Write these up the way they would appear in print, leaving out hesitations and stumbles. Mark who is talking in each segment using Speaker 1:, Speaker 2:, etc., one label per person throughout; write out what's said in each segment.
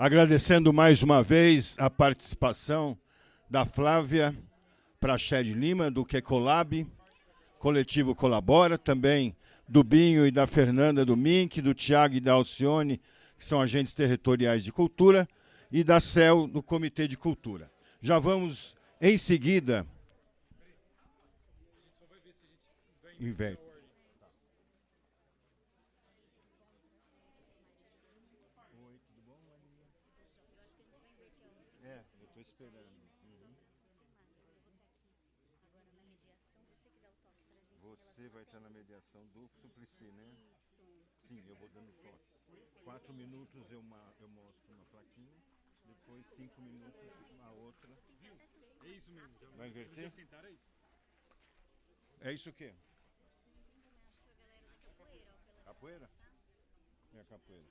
Speaker 1: Agradecendo mais uma vez a participação da Flávia Prached Lima, do QEcolab, Coletivo Colabora, também do Binho e da Fernanda do MINC, do Tiago e da Alcione, que são agentes territoriais de cultura, e da CEL, do Comitê de Cultura. Já vamos, em seguida... Inverte. Eu estou esperando. Você vai estar na mediação do Suplicy, né? Sim, eu vou dando toque. 4 minutos eu mostro na plaquinha, depois 5 minutos a outra.
Speaker 2: É isso mesmo.
Speaker 1: Vai inverter?
Speaker 2: Sentar, é isso.
Speaker 1: É isso o quê? Capoeira? É capoeira.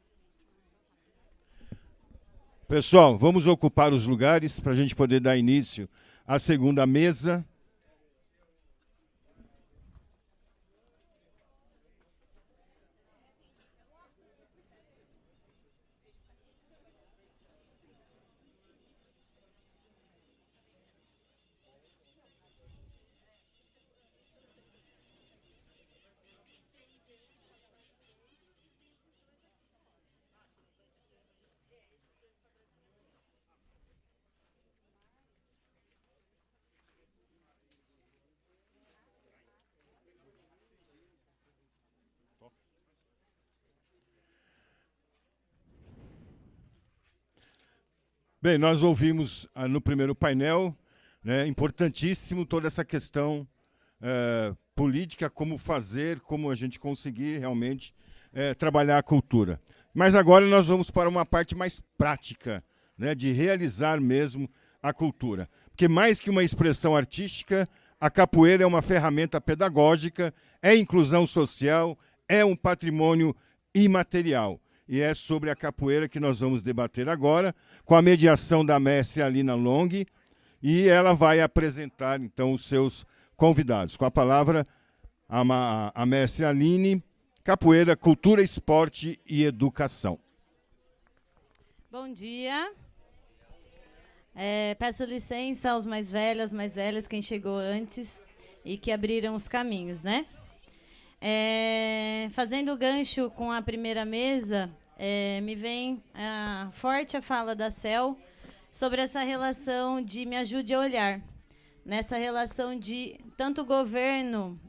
Speaker 1: Pessoal, vamos ocupar os lugares para a gente poder dar início à segunda mesa. Bem, nós ouvimos no primeiro painel, né, importantíssimo toda essa questão política, como fazer, como a gente conseguir realmente trabalhar a cultura. Mas agora nós vamos para uma parte mais prática, né, de realizar mesmo a cultura. Porque mais que uma expressão artística, a capoeira é uma ferramenta pedagógica, é inclusão social, é um patrimônio imaterial. E é sobre a capoeira que nós vamos debater agora, com a mediação da mestre Alina Long, e ela vai apresentar, então, os seus convidados. Com a palavra, a mestre Aline, capoeira, cultura, esporte e educação.
Speaker 3: Bom dia. Peço licença aos mais velhas, quem chegou antes e que abriram os caminhos, né? Fazendo o gancho com a primeira mesa, me vem forte a fala da CEL sobre essa relação de me ajude a olhar. Nessa relação de tanto o governo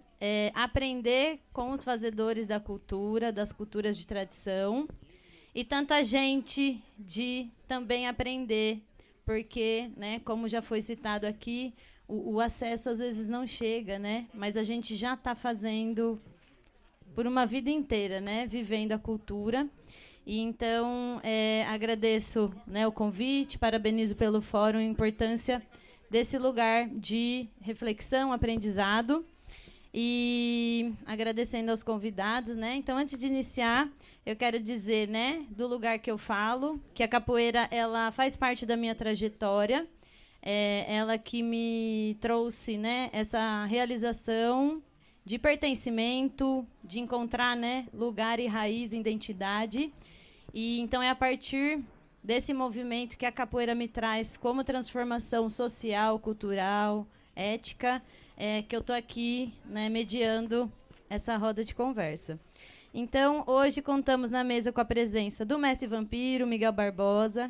Speaker 3: aprender com os fazedores da cultura, das culturas de tradição, e tanto a gente de também aprender, porque, né, como já foi citado aqui, o acesso às vezes não chega, né? Mas a gente já está fazendo por uma vida inteira, né, vivendo a cultura. E então, agradeço, né, o convite, parabenizo pelo fórum, a importância desse lugar de reflexão, aprendizado, e agradecendo aos convidados, né? Então, antes de iniciar, eu quero dizer, né, do lugar que eu falo, que a capoeira ela faz parte da minha trajetória, ela que me trouxe, né, essa realização de pertencimento, de encontrar, né, lugar e raiz, identidade. E então é a partir desse movimento que a capoeira me traz como transformação social, cultural, ética, que eu estou aqui, né, mediando essa roda de conversa. Então, hoje contamos na mesa com a presença do mestre vampiro, Miguel Barbosa,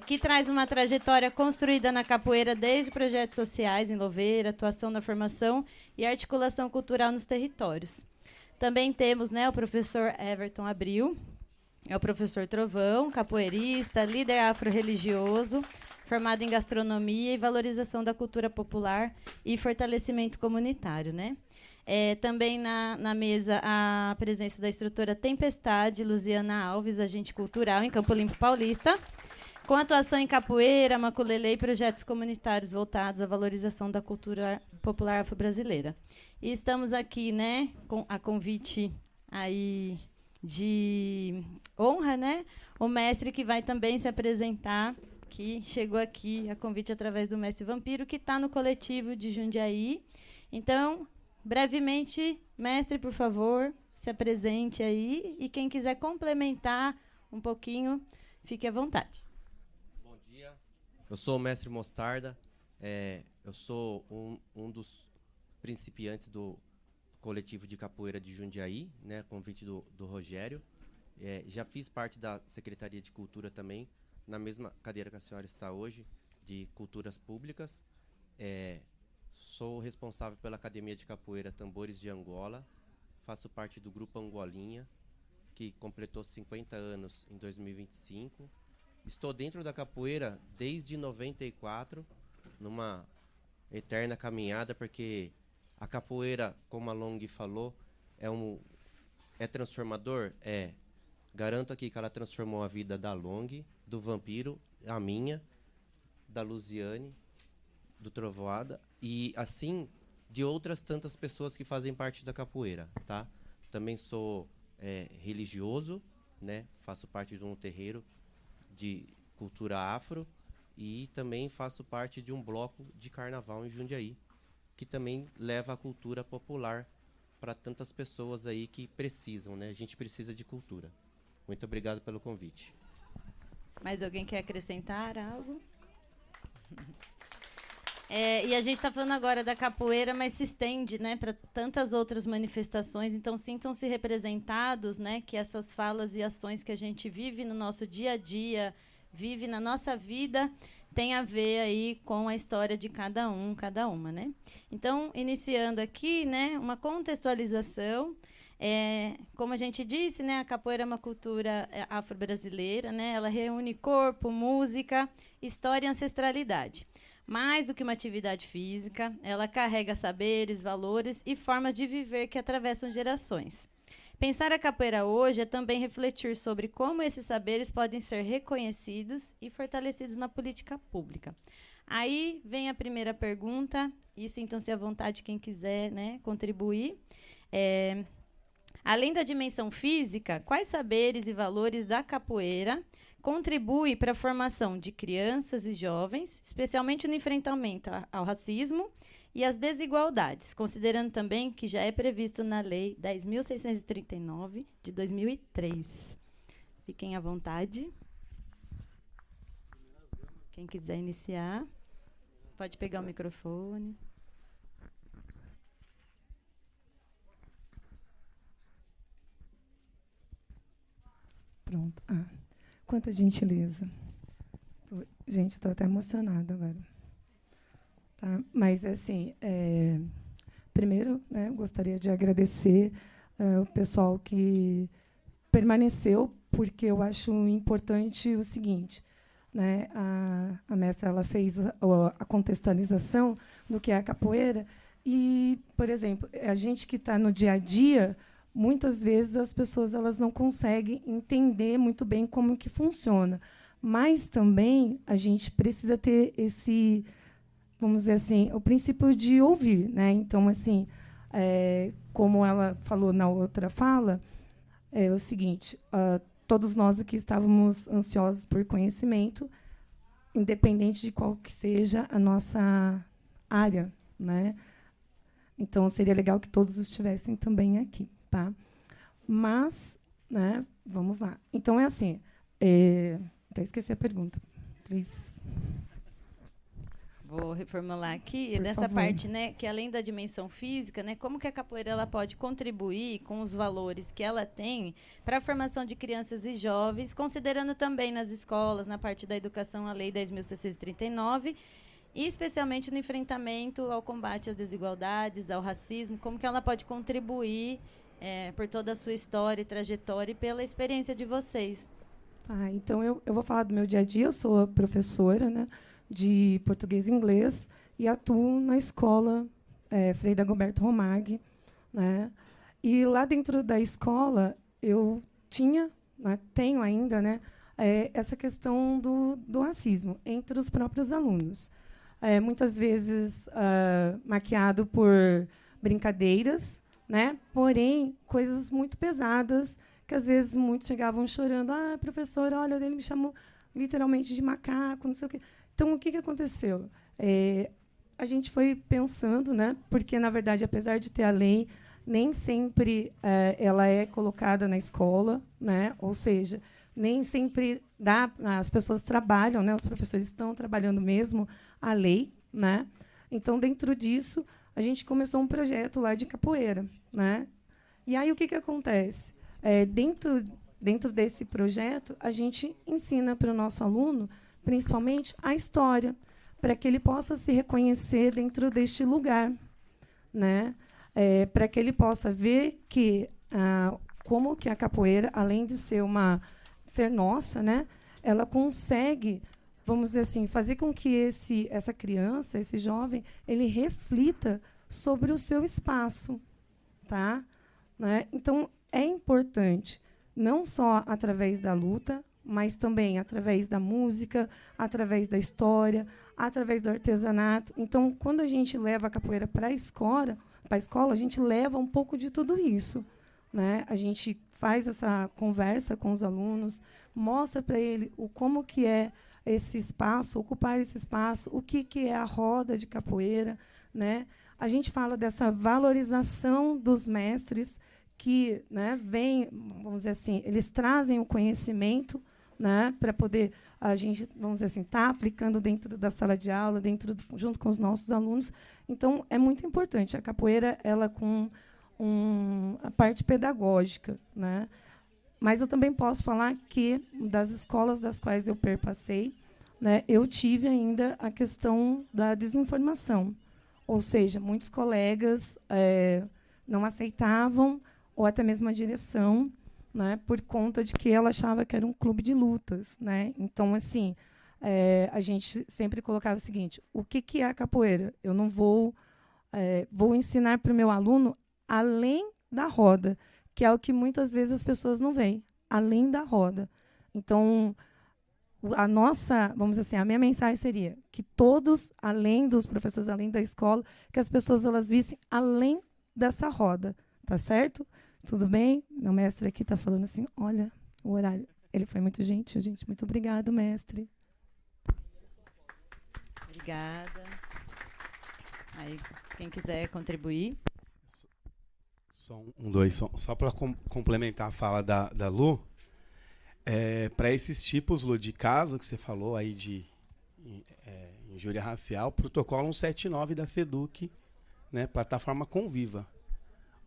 Speaker 3: que traz uma trajetória construída na capoeira desde projetos sociais em Louveira, atuação na formação e articulação cultural nos territórios. Também temos, né, o professor Everton Abril, é o professor Trovão, capoeirista, líder afro-religioso, formado em gastronomia e valorização da cultura popular e fortalecimento comunitário, né? Também na mesa a presença da instrutora Tempestade, Luziana Alves, agente cultural em Campo Limpo Paulista, com atuação em capoeira, maculelê e projetos comunitários voltados à valorização da cultura popular afro-brasileira. E estamos aqui, né, com a convite aí de honra, né, o mestre que vai também se apresentar, que chegou aqui a convite através do mestre Vampiro, que está no coletivo de Jundiaí. Então, brevemente, mestre, por favor, se apresente aí. E quem quiser complementar um pouquinho, Fique à vontade.
Speaker 4: Bom dia, eu sou o mestre Mostarda, eu sou um dos principiantes do coletivo de capoeira de Jundiaí, né, convite do Rogério. Já fiz parte da Secretaria de Cultura também, na mesma cadeira que a senhora está hoje, de Culturas Públicas. Sou responsável pela Academia de Capoeira Tambores de Angola, faço parte do Grupo Angolinha, que completou 50 anos em 2025. Estou dentro da capoeira desde 94, numa eterna caminhada, porque a capoeira, como a Long falou, é transformador? Garanto aqui que ela transformou a vida da Long, do Vampiro, a minha, da Luziane, do Trovoada, e assim de outras tantas pessoas que fazem parte da capoeira, tá? Também sou religioso, né? Faço parte de um terreiro de cultura afro e também faço parte de um bloco de carnaval em Jundiaí, que também leva a cultura popular para tantas pessoas aí que precisam, né? A gente precisa de cultura. Muito obrigado pelo convite.
Speaker 3: Mais alguém quer acrescentar algo? E a gente está falando agora da capoeira, mas se estende, né, para tantas outras manifestações. Então, sintam-se representados, né, que essas falas e ações que a gente vive no nosso dia a dia, vive na nossa vida, tem a ver aí com a história de cada um, cada uma, né? Então, iniciando aqui, né, uma contextualização. Como a gente disse, né, a capoeira é uma cultura afro-brasileira, né? Ela reúne corpo, música, história e ancestralidade. Mais do que uma atividade física, ela carrega saberes, valores e formas de viver que atravessam gerações. Pensar a capoeira hoje é também refletir sobre como esses saberes podem ser reconhecidos e fortalecidos na política pública. Aí vem a primeira pergunta, e sintam-se à vontade quem quiser, né, contribuir. Além da dimensão física, quais saberes e valores da capoeira contribuem para a formação de crianças e jovens, especialmente no enfrentamento ao racismo e às desigualdades, considerando também que já é previsto na Lei 10.639, de 2003. Fiquem à vontade. Quem quiser iniciar, pode pegar o microfone.
Speaker 5: Pronto. Quanta gentileza. Gente, estou até emocionada agora. Tá? Mas, assim, primeiro, né, gostaria de agradecer o pessoal que permaneceu, porque eu acho importante o seguinte, né, a mestra ela fez a contextualização do que é a capoeira e, por exemplo, a gente que está no dia a dia, muitas vezes as pessoas elas não conseguem entender muito bem como que funciona, mas também a gente precisa ter esse, vamos dizer assim, o princípio de ouvir, né? Então, assim, como ela falou na outra fala, é o seguinte: todos nós aqui estávamos ansiosos por conhecimento, independente de qual que seja a nossa área, né? Então, seria legal que todos estivessem também aqui. Tá? Mas, né, vamos lá. Então, é assim, até esqueci a pergunta. Please.
Speaker 3: Vou reformular aqui,
Speaker 5: Por
Speaker 3: nessa
Speaker 5: favor.
Speaker 3: parte, né, que além da dimensão física, né, como que a capoeira ela pode contribuir com os valores que ela tem para a formação de crianças e jovens, considerando também nas escolas, na parte da educação, a Lei 10.639, e especialmente no enfrentamento ao combate às desigualdades, ao racismo, como que ela pode contribuir por toda a sua história e trajetória e pela experiência de vocês.
Speaker 5: Então, eu vou falar do meu dia a dia. Eu sou professora, né, de português e inglês e atuo na escola Frei Dagoberto Romag, né? E lá dentro da escola eu tinha, né, tenho ainda, né, essa questão do racismo entre os próprios alunos. Muitas vezes maquiado por brincadeiras, né? Porém, coisas muito pesadas, que às vezes muitos chegavam chorando. Professora, olha, ele me chamou literalmente de macaco, não sei o quê. Então, o que aconteceu? A gente foi pensando, né? Porque, na verdade, apesar de ter a lei, nem sempre ela é colocada na escola, né? Ou seja, nem sempre dá, as pessoas trabalham, né? Os professores estão trabalhando mesmo a lei, né? Então, dentro disso, a gente começou um projeto lá de capoeira, né? E aí o que acontece? Dentro desse projeto, a gente ensina para o nosso aluno, principalmente, a história, para que ele possa se reconhecer dentro deste lugar, né? Para que ele possa ver que como que a capoeira, além de ser nossa, né? Ela consegue, vamos dizer assim, fazer com que essa criança, esse jovem, ele reflita sobre o seu espaço, tá? Né? Então, é importante, não só através da luta, mas também através da música, através da história, através do artesanato. Então, quando a gente leva a capoeira para a escola, a gente leva um pouco de tudo isso, né? A gente faz essa conversa com os alunos, mostra para ele como que é esse espaço, ocupar esse espaço, o que é a roda de capoeira, né? A gente fala dessa valorização dos mestres que, né, vamos dizer assim, eles trazem o conhecimento, né, para poder a gente, vamos dizer assim, estar aplicando dentro da sala de aula, junto com os nossos alunos. Então, é muito importante a capoeira, ela com a parte pedagógica, né? Mas eu também posso falar que das escolas das quais eu perpassei, né, eu tive ainda a questão da desinformação, ou seja, muitos colegas não aceitavam, ou até mesmo a direção, né, por conta de que ela achava que era um clube de lutas, né? Então, assim, a gente sempre colocava o seguinte: o que é a capoeira? Eu não vou ensinar para o meu aluno além da roda, que é o que muitas vezes as pessoas não veem, além da roda. Então, vamos dizer assim, a minha mensagem seria que todos, além dos professores, além da escola, que as pessoas elas vissem além dessa roda, tá certo? Tudo bem? Meu mestre aqui está falando assim, olha, o horário. Ele foi muito gentil, gente. Muito obrigado, mestre.
Speaker 3: Obrigada. Aí, quem quiser contribuir.
Speaker 6: Só para complementar a fala da Lu, para esses tipos, Lu, de caso que você falou aí de injúria racial, protocolo 179 da SEDUC, né, plataforma Conviva.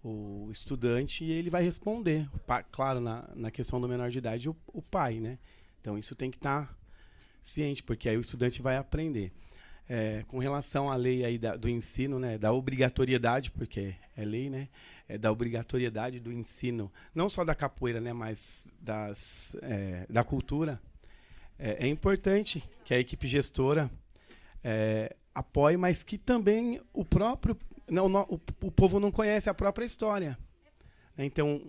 Speaker 6: O estudante ele vai responder, claro, na questão do menor de idade, o pai, né? Então isso tem que estar ciente, porque aí o estudante vai aprender. Com relação à lei aí do ensino, né, da obrigatoriedade, porque é lei, né, da obrigatoriedade do ensino, não só da capoeira, né, mas da cultura, é importante que a equipe gestora apoie, mas que também o povo não conhece a própria história. Então,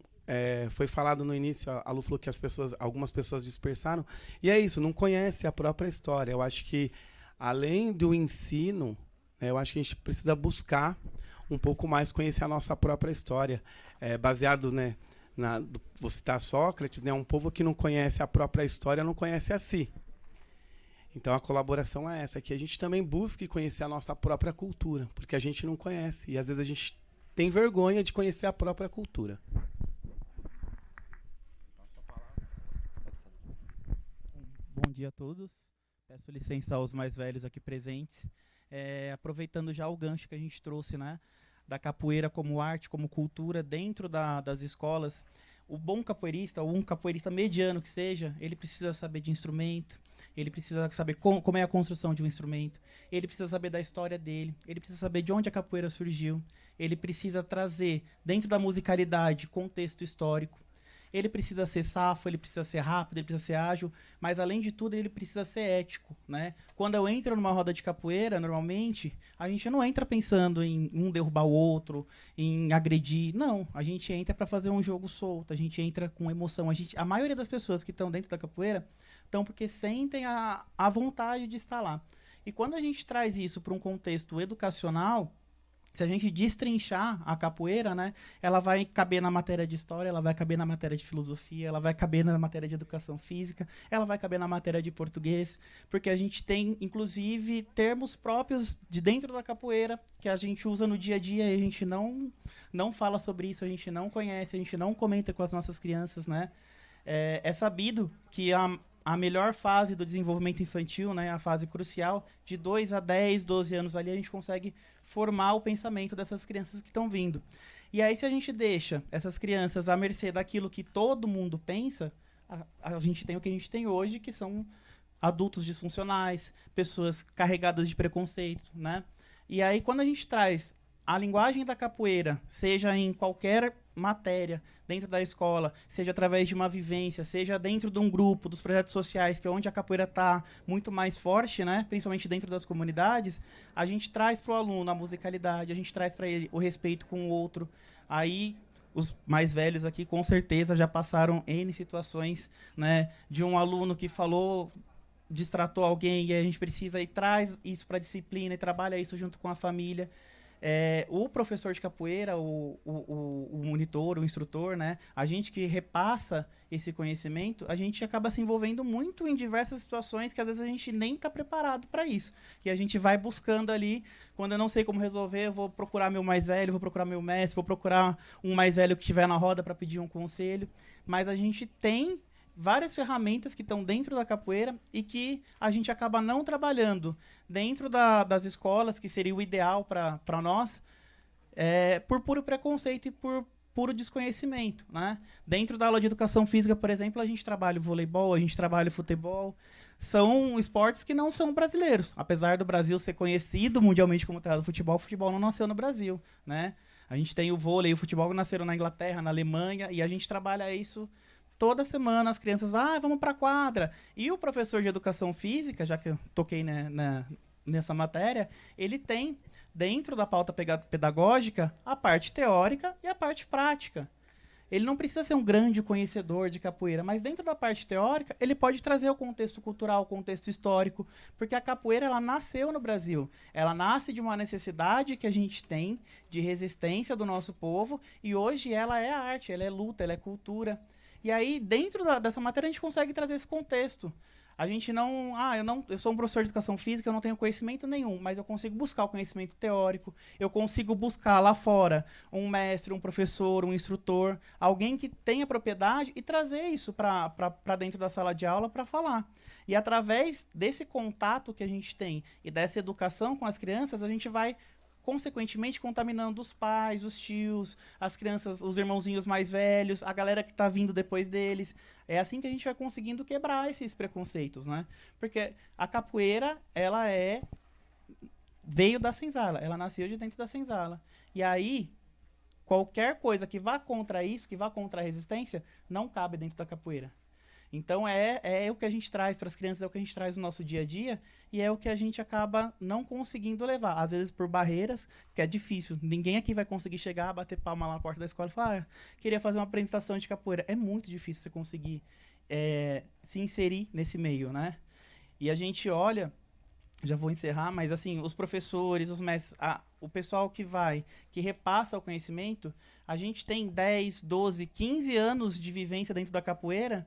Speaker 6: foi falado no início, a Lu falou que algumas pessoas dispersaram, e é isso, não conhece a própria história. Eu acho que, além do ensino, eu acho que a gente precisa buscar um pouco mais conhecer a nossa própria história. Baseado, né, vou citar Sócrates, né, um povo que não conhece a própria história não conhece a si. Então a colaboração é essa, que a gente também busque conhecer a nossa própria cultura, porque a gente não conhece, e às vezes a gente tem vergonha de conhecer a própria cultura.
Speaker 7: Bom dia a todos. Peço licença aos mais velhos aqui presentes. Aproveitando já o gancho que a gente trouxe, né, da capoeira como arte, como cultura dentro das escolas, o bom capoeirista, ou um capoeirista mediano que seja, ele precisa saber de instrumento, ele precisa saber como é a construção de um instrumento, ele precisa saber da história dele, ele precisa saber de onde a capoeira surgiu, ele precisa trazer, dentro da musicalidade, contexto histórico. Ele precisa ser safo, ele precisa ser rápido, ele precisa ser ágil, mas, além de tudo, ele precisa ser ético, né? Quando eu entro numa roda de capoeira, normalmente, a gente não entra pensando em um derrubar o outro, em agredir. Não, a gente entra para fazer um jogo solto, a gente entra com emoção. A maioria das pessoas que estão dentro da capoeira estão porque sentem a vontade de estar lá. E quando a gente traz isso para um contexto educacional, se a gente destrinchar a capoeira, né, ela vai caber na matéria de história, ela vai caber na matéria de filosofia, ela vai caber na matéria de educação física, ela vai caber na matéria de português, porque a gente tem, inclusive, termos próprios de dentro da capoeira que a gente usa no dia a dia e a gente não fala sobre isso, a gente não conhece, a gente não comenta com as nossas crianças, né? É sabido que a melhor fase do desenvolvimento infantil, né, a fase crucial, de 2 a 10, 12 anos ali, a gente consegue formar o pensamento dessas crianças que estão vindo. E aí, se a gente deixa essas crianças à mercê daquilo que todo mundo pensa, a gente tem o que a gente tem hoje, que são adultos disfuncionais, pessoas carregadas de preconceito, né? E aí, quando a gente traz a linguagem da capoeira, seja em qualquer matéria dentro da escola, seja através de uma vivência, seja dentro de um grupo, dos projetos sociais, que é onde a capoeira está muito mais forte, né? Principalmente dentro das comunidades, a gente traz para o aluno a musicalidade, a gente traz para ele o respeito com o outro. Aí, os mais velhos aqui, com certeza, já passaram N situações, né? De um aluno que falou, distratou alguém, e a gente precisa ir traz isso para a disciplina e trabalha isso junto com a família. O professor de capoeira, o monitor, o instrutor, né? A gente que repassa esse conhecimento, a gente acaba se envolvendo muito em diversas situações que às vezes a gente nem está preparado para isso. E a gente vai buscando ali, quando eu não sei como resolver, eu vou procurar meu mais velho, vou procurar meu mestre, vou procurar um mais velho que estiver na roda para pedir um conselho. Mas a gente tem várias ferramentas que estão dentro da capoeira e que a gente acaba não trabalhando dentro das escolas, que seria o ideal para nós, por puro preconceito e por puro desconhecimento, né? Dentro da aula de educação física, por exemplo, a gente trabalha o voleibol, a gente trabalha o futebol. São esportes que não são brasileiros. Apesar do Brasil ser conhecido mundialmente como terra do futebol, o futebol não nasceu no Brasil, né? A gente tem o vôlei e o futebol que nasceram na Inglaterra, na Alemanha, e a gente trabalha isso toda semana. As crianças, vamos para a quadra. E o professor de educação física, já que eu toquei nessa matéria, ele tem, dentro da pauta pedagógica, a parte teórica e a parte prática. Ele não precisa ser um grande conhecedor de capoeira, mas dentro da parte teórica, ele pode trazer o contexto cultural, o contexto histórico, porque a capoeira ela nasceu no Brasil. Ela nasce de uma necessidade que a gente tem de resistência do nosso povo, e hoje ela é arte, ela é luta, ela é cultura. E aí, dentro dessa matéria, a gente consegue trazer esse contexto. A gente não... eu sou um professor de educação física, eu não tenho conhecimento nenhum, mas eu consigo buscar o conhecimento teórico, eu consigo buscar lá fora um mestre, um professor, um instrutor, alguém que tenha propriedade e trazer isso para dentro da sala de aula para falar. E através desse contato que a gente tem e dessa educação com as crianças, a gente vai consequentemente contaminando os pais, os tios, as crianças, os irmãozinhos mais velhos, a galera que está vindo depois deles. É assim que a gente vai conseguindo quebrar esses preconceitos, né? Porque a capoeira, ela veio da senzala, ela nasceu de dentro da senzala. E aí, qualquer coisa que vá contra isso, que vá contra a resistência, não cabe dentro da capoeira. Então, é o que a gente traz para as crianças, é o que a gente traz no nosso dia a dia, e é o que a gente acaba não conseguindo levar. Às vezes por barreiras, que é difícil. Ninguém aqui vai conseguir chegar, bater palma lá na porta da escola e falar, queria fazer uma apresentação de capoeira. É muito difícil você conseguir se inserir nesse meio, né? E a gente olha, já vou encerrar, mas assim, os professores, os mestres, o pessoal que repassa o conhecimento, a gente tem 10, 12, 15 anos de vivência dentro da capoeira,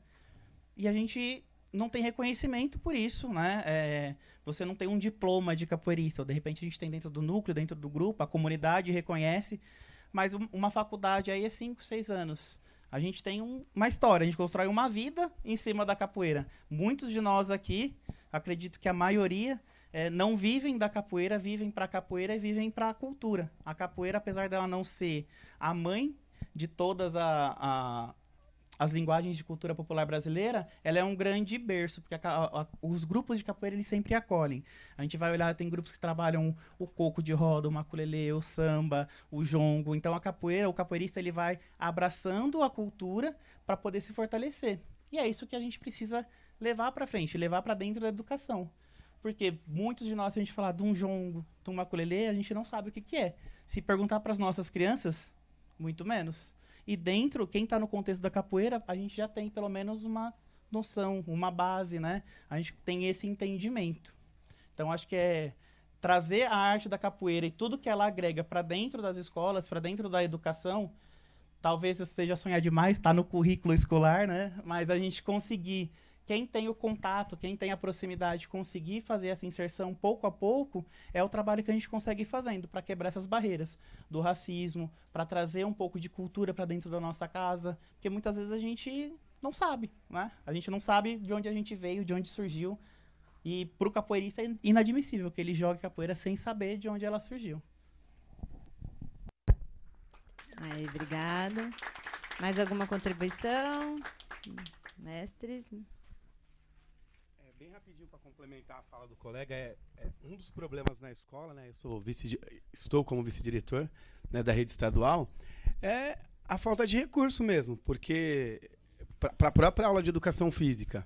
Speaker 7: e a gente não tem reconhecimento por isso, né? Você não tem um diploma de capoeirista. Ou de repente a gente tem dentro do núcleo, dentro do grupo, a comunidade reconhece, mas uma faculdade aí é 5, 6 anos. A gente tem uma história, a gente constrói uma vida em cima da capoeira. Muitos de nós aqui, acredito que a maioria, não vivem da capoeira, vivem para a capoeira e vivem para a cultura. A capoeira, apesar dela não ser a mãe de todas as linguagens de cultura popular brasileira, ela é um grande berço, porque os grupos de capoeira eles sempre acolhem. A gente vai olhar, tem grupos que trabalham o coco de roda, o maculelê, o samba, o jongo. Então a capoeira, o capoeirista, ele vai abraçando a cultura para poder se fortalecer. E é isso que a gente precisa levar para frente, levar para dentro da educação. Porque muitos de nós, se a gente falar de um jongo, de um maculelê, a gente não sabe o que é. Se perguntar para as nossas crianças, muito menos. E dentro, quem está no contexto da capoeira, a gente já tem pelo menos uma noção, uma base, né? A gente tem esse entendimento. Então, acho que trazer a arte da capoeira e tudo que ela agrega para dentro das escolas, para dentro da educação, talvez seja sonhar demais, está no currículo escolar, né? Mas a gente conseguir, quem tem o contato, quem tem a proximidade, conseguir fazer essa inserção pouco a pouco, é o trabalho que a gente consegue ir fazendo para quebrar essas barreiras do racismo, para trazer um pouco de cultura para dentro da nossa casa, porque muitas vezes a gente não sabe, né? A gente não sabe de onde a gente veio, de onde surgiu. E pro capoeirista é inadmissível que ele jogue capoeira sem saber de onde ela surgiu.
Speaker 3: Aí, obrigada. Mais alguma contribuição? Mestres?
Speaker 6: Bem rapidinho para complementar a fala do colega, um dos problemas na escola, né? Estou como vice-diretor, né, da rede estadual, é a falta de recurso mesmo, porque para a própria aula de educação física,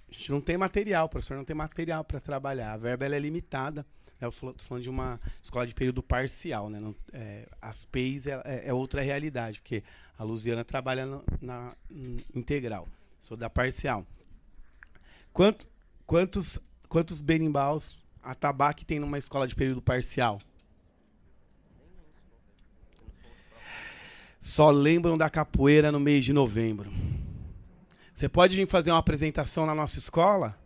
Speaker 6: a gente não tem material, o professor não tem material para trabalhar, a verba ela é limitada. Eu estou falando de uma escola de período parcial, né? As PEIs é outra realidade, porque a Luziana trabalha na integral, sou da parcial. Quantos berimbaus, atabaque tem numa escola de período parcial? Só lembram da capoeira no mês de novembro. Você pode vir fazer uma apresentação na nossa escola?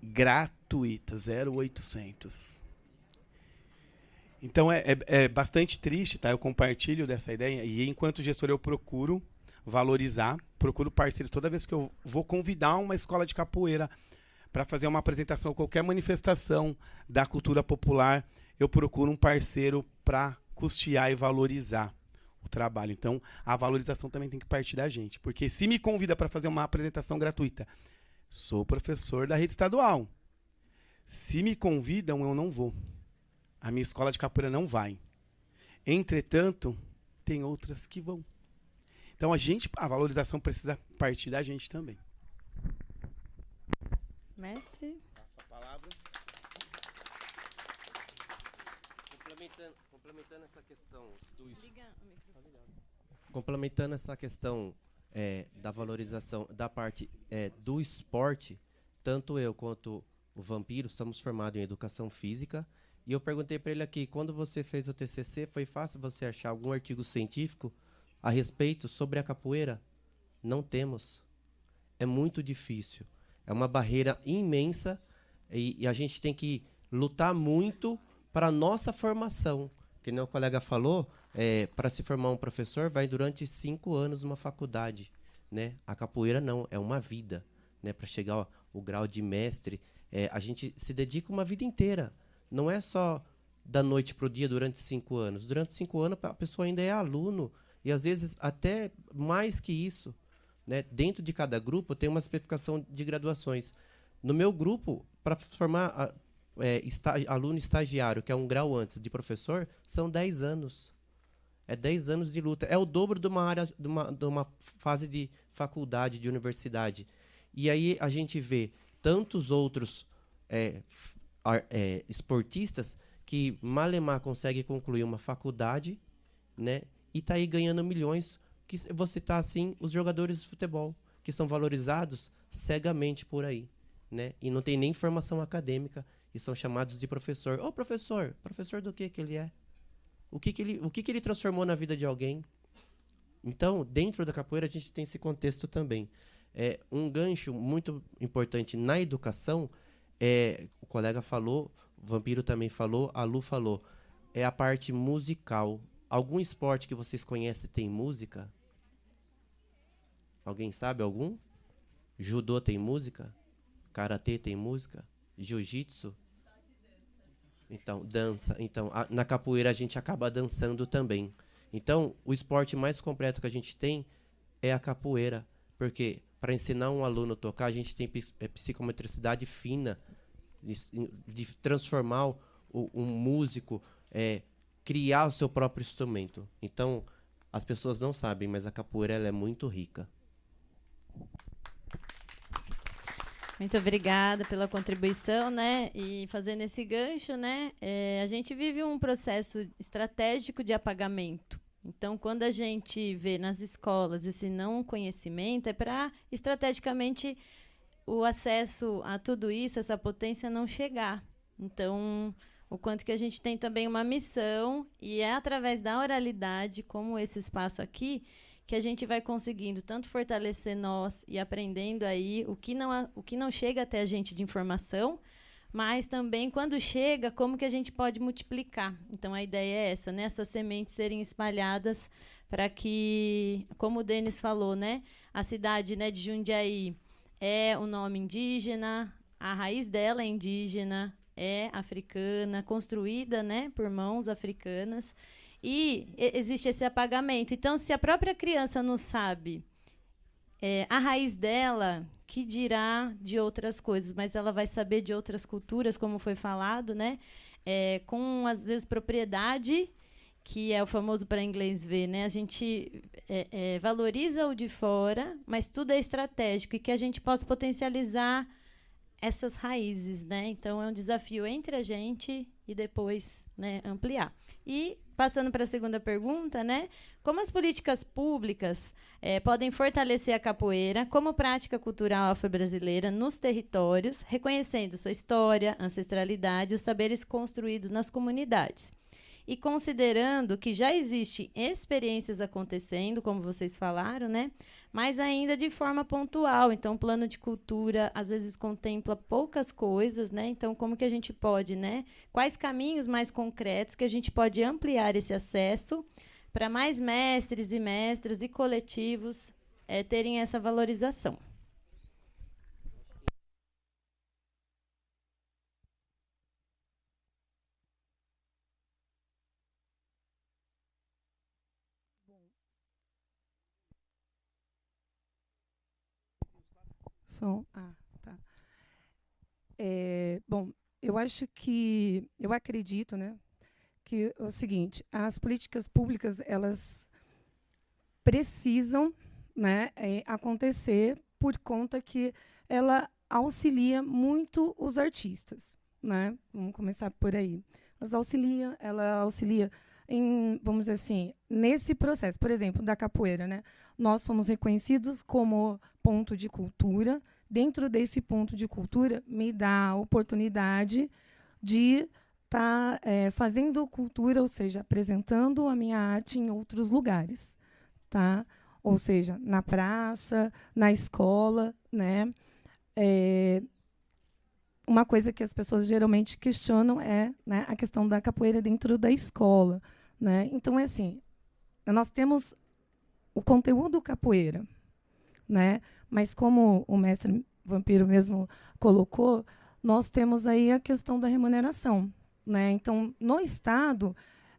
Speaker 6: Gratuita, 0800. Então é bastante triste, tá? Eu compartilho dessa ideia e enquanto gestor eu procuro valorizar, procuro parceiros. Toda vez que eu vou convidar uma escola de capoeira para fazer uma apresentação, qualquer manifestação da cultura popular, eu procuro um parceiro para custear e valorizar o trabalho. Então, a valorização também tem que partir da gente. Porque se me convida para fazer uma apresentação gratuita, sou professor da rede estadual. Se me convidam, eu não vou. A minha escola de capoeira não vai. Entretanto, tem outras que vão. Então, a valorização precisa partir da gente também.
Speaker 3: Mestre?
Speaker 4: Passo a palavra. Complementando essa questão complementando essa questão da valorização da parte do esporte, tanto eu quanto o Vampiro somos formados em educação física. E eu perguntei para ele aqui, quando você fez o TCC, foi fácil você achar algum artigo científico a respeito sobre a capoeira? Não temos. É muito difícil. É uma barreira imensa e a gente tem que lutar muito para a nossa formação. Que nem o colega falou, para se formar um professor, vai durante 5 anos uma faculdade, né? A capoeira não, é uma vida, né? Para chegar ao grau de mestre, a gente se dedica uma vida inteira. Não é só da noite para o dia durante 5 anos. Durante 5 anos a pessoa ainda é aluno e às vezes até mais que isso, né? Dentro de cada grupo tem uma especificação de graduações. No meu grupo, para formar aluno estagiário, que é um grau antes de professor, são 10 anos. É 10 anos de luta. É o dobro de uma fase de faculdade, de universidade. E aí a gente vê tantos outros esportistas que malemar conseguem concluir uma faculdade, né? E tá aí ganhando milhões. Que você tá assim, os jogadores de futebol, que são valorizados cegamente por aí, né? E não tem nem formação acadêmica e são chamados de professor. Ô, professor, professor do que ele é? O que ele transformou na vida de alguém? Então, dentro da capoeira, a gente tem esse contexto também. Um gancho muito importante na educação, o colega falou, o Vampiro também falou, a Lu falou, é a parte musical. Algum esporte que vocês conhecem tem música? Alguém sabe algum? Judô tem música? Karatê tem música? Jiu-jitsu? Então, dança. Então, na capoeira a gente acaba dançando também. Então, o esporte mais completo que a gente tem é a capoeira. Porque para ensinar um aluno a tocar, a gente tem psicometricidade fina, de transformar um músico, criar o seu próprio instrumento. Então, as pessoas não sabem, mas a capoeira ela é muito rica.
Speaker 3: Muito obrigada pela contribuição, né? E fazendo esse gancho, né? A gente vive um processo estratégico de apagamento. Então, quando a gente vê nas escolas esse não conhecimento, é para estrategicamente o acesso a tudo isso, essa potência não chegar. Então, o quanto que a gente tem também uma missão, e é através da oralidade, como esse espaço aqui, que a gente vai conseguindo tanto fortalecer nós e aprendendo aí o que não chega até a gente de informação, mas também, quando chega, como que a gente pode multiplicar. Então, a ideia é essa, né? Essas sementes serem espalhadas para que, como o Denis falou, né, a cidade, né, de Jundiaí é um nome indígena, a raiz dela é indígena, é africana, construída, né, por mãos africanas, e existe esse apagamento. Então, se a própria criança não sabe a raiz dela, que dirá de outras coisas, mas ela vai saber de outras culturas, como foi falado, né, com, às vezes, propriedade, que é o famoso para inglês ver, né? A gente valoriza o de fora, mas tudo é estratégico, e que a gente possa potencializar essas raízes, né? Então, é um desafio entre a gente e depois, né, ampliar. E, passando para a segunda pergunta, né? Como as políticas públicas podem fortalecer a capoeira como prática cultural afro-brasileira nos territórios, reconhecendo sua história, ancestralidade e os saberes construídos nas comunidades? E considerando que já existem experiências acontecendo, como vocês falaram, né? Mas ainda de forma pontual. Então, o plano de cultura, às vezes, contempla poucas coisas, né? Então, como que a gente pode, né? Quais caminhos mais concretos que a gente pode ampliar esse acesso para mais mestres e mestras e coletivos terem essa valorização?
Speaker 5: Som. Tá. Bom, eu acredito, né, que é o seguinte: as políticas públicas, elas precisam, né, acontecer por conta que ela auxilia muito os artistas, né? Vamos começar por aí. Ela auxilia em, vamos dizer assim, nesse processo, por exemplo, da capoeira, né? Nós somos reconhecidos como ponto de cultura. Dentro desse ponto de cultura, me dá a oportunidade de estar fazendo cultura, ou seja, apresentando a minha arte em outros lugares, tá? Ou seja, na praça, na escola, né? Uma coisa que as pessoas geralmente questionam é, né, a questão da capoeira dentro da escola, né? Então, é assim, nós temos o conteúdo capoeira, né? Mas, como o mestre Vampiro mesmo colocou, nós temos aí a questão da remuneração, né? Então, no Estado,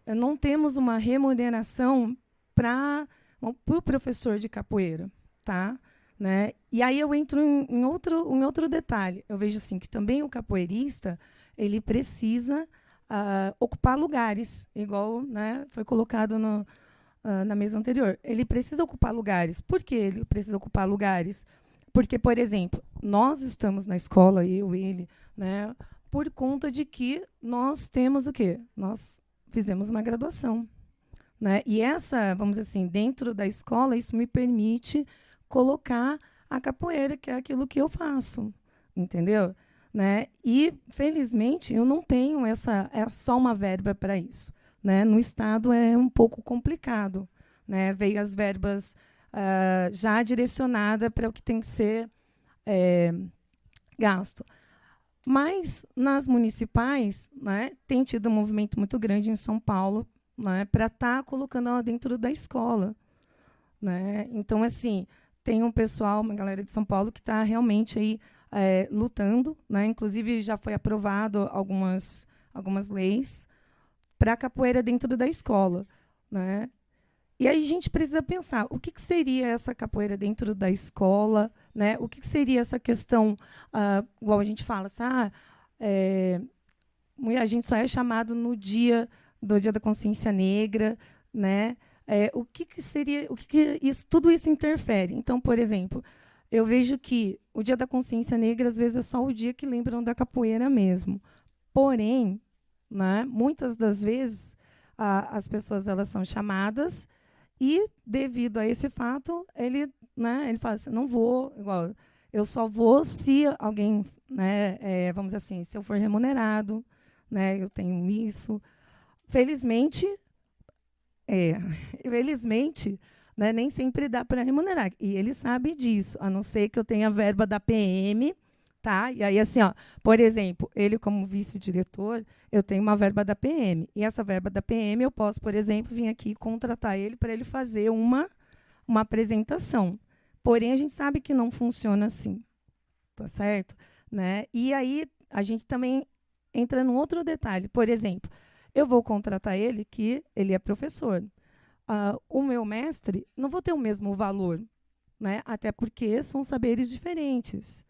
Speaker 5: não temos uma remuneração para o professor de capoeira, tá? Né? E aí eu entro em outro detalhe. Eu vejo assim que também o capoeirista, ele precisa ocupar lugares, igual, né, foi colocado na mesa anterior. Ele precisa ocupar lugares. Por que ele precisa ocupar lugares? Porque, por exemplo, nós estamos na escola, ele, né, por conta de que nós temos o quê? Nós fizemos uma graduação, né? E essa, vamos dizer assim, dentro da escola, isso me permite colocar a capoeira, que é aquilo que eu faço, entendeu? Né? E, felizmente, eu não tenho só uma verba para isso, né? No Estado é um pouco complicado, né? Veio as verbas já direcionadas para o que tem que ser gasto. Mas, nas municipais, né, tem tido um movimento muito grande em São Paulo, né, para estar colocando ela dentro da escola, né? Então, assim, tem um pessoal, uma galera de São Paulo que está realmente aí lutando, né? Inclusive já foi aprovado algumas leis para a capoeira dentro da escola, né? E aí a gente precisa pensar o que seria essa capoeira dentro da escola, né? O que seria essa questão, igual a gente fala, assim, a gente só é chamado no dia da consciência negra, né? O que seria, tudo isso interfere? Então, por exemplo, eu vejo que o Dia da Consciência Negra, às vezes, é só o dia que lembram da capoeira mesmo. Porém, né, muitas das vezes, as pessoas elas são chamadas e, devido a esse fato, ele fala assim, não vou, igual, eu só vou se alguém, né, vamos dizer assim, se eu for remunerado, né, eu tenho isso. Felizmente, né, nem sempre dá para remunerar. E ele sabe disso, a não ser que eu tenha verba da PM, tá? E aí, assim, ó, por exemplo, ele como vice-diretor, eu tenho uma verba da PM. E essa verba da PM eu posso, por exemplo, vir aqui e contratar ele para ele fazer uma apresentação. Porém, a gente sabe que não funciona assim, tá certo? Né? E aí, a gente também entra num outro detalhe. Por exemplo, eu vou contratar ele, que ele é professor. O meu mestre não vou ter o mesmo valor, né? Até porque são saberes diferentes,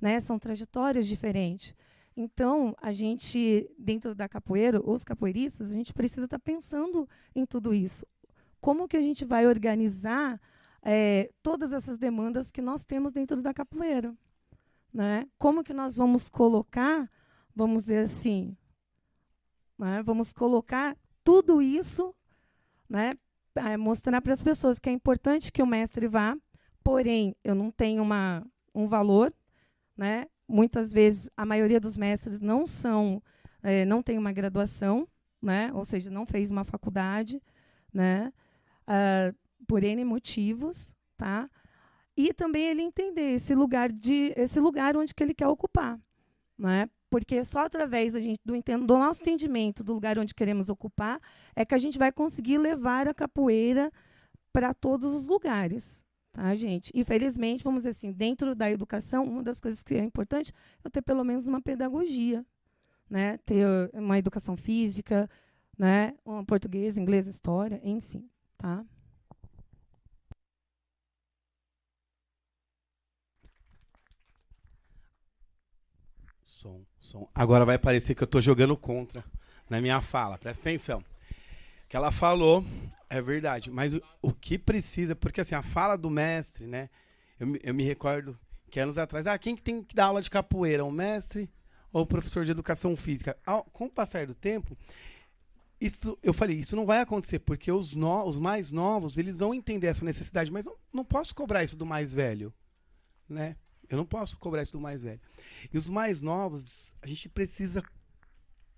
Speaker 5: né? São trajetórias diferentes. Então, a gente, dentro da capoeira, os capoeiristas, a gente precisa estar pensando em tudo isso. Como que a gente vai organizar todas essas demandas que nós temos dentro da capoeira, né? Como que nós vamos colocar, vamos dizer assim, né? Vamos colocar tudo isso, né? Mostrar para as pessoas que é importante que o mestre vá, porém, eu não tenho um valor, né? Muitas vezes, a maioria dos mestres não tem uma graduação, né? Ou seja, não fez uma faculdade, né? Por N motivos, tá? E também ele entender esse lugar onde que ele quer ocupar, né? Porque só através do nosso entendimento do lugar onde queremos ocupar é que a gente vai conseguir levar a capoeira para todos os lugares, tá, gente? E, felizmente, vamos dizer assim, dentro da educação, uma das coisas que é importante é ter pelo menos uma pedagogia, né? Ter uma educação física, né? Um português, inglês, história, enfim, tá?
Speaker 6: Som. Agora vai parecer que eu estou jogando contra na minha fala. Presta atenção. O que ela falou é verdade. Mas o que precisa... Porque assim, a fala do mestre, né? Eu me recordo que anos atrás... quem que tem que dar aula de capoeira? O mestre ou o professor de educação física? Com o passar do tempo, eu falei, isso não vai acontecer. Porque os mais novos, eles vão entender essa necessidade. Mas não posso cobrar isso do mais velho, né? Eu não posso cobrar isso do mais velho. E os mais novos, a gente precisa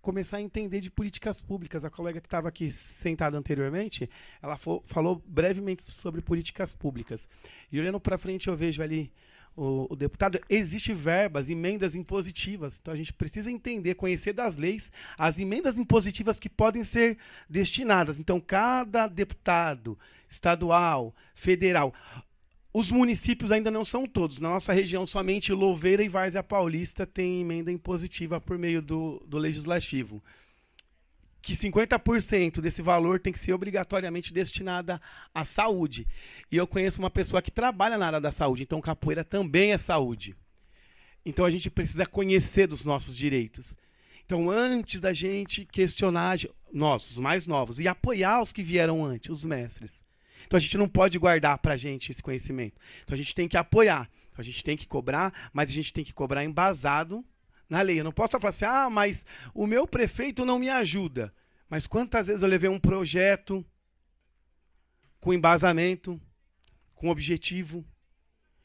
Speaker 6: começar a entender de políticas públicas. A colega que estava aqui sentada anteriormente, ela falou brevemente sobre políticas públicas. E olhando para frente, eu vejo ali o deputado, existem verbas, emendas impositivas. Então a gente precisa entender, conhecer das leis, as emendas impositivas que podem ser destinadas. Então cada deputado estadual, federal... Os municípios ainda não são todos. Na nossa região, somente Louveira e Várzea Paulista têm emenda impositiva por meio do legislativo. Que 50% desse valor tem que ser obrigatoriamente destinada à saúde. E eu conheço uma pessoa que trabalha na área da saúde, então capoeira também é saúde. Então a gente precisa conhecer dos nossos direitos. Então, antes da gente questionar nós, os mais novos, e apoiar os que vieram antes, os mestres. Então a gente não pode guardar para a gente esse conhecimento. Então a gente tem que apoiar. Então, a gente tem que cobrar, mas a gente tem que cobrar embasado na lei. Eu não posso falar assim, mas o meu prefeito não me ajuda. Mas quantas vezes eu levei um projeto com embasamento, com objetivo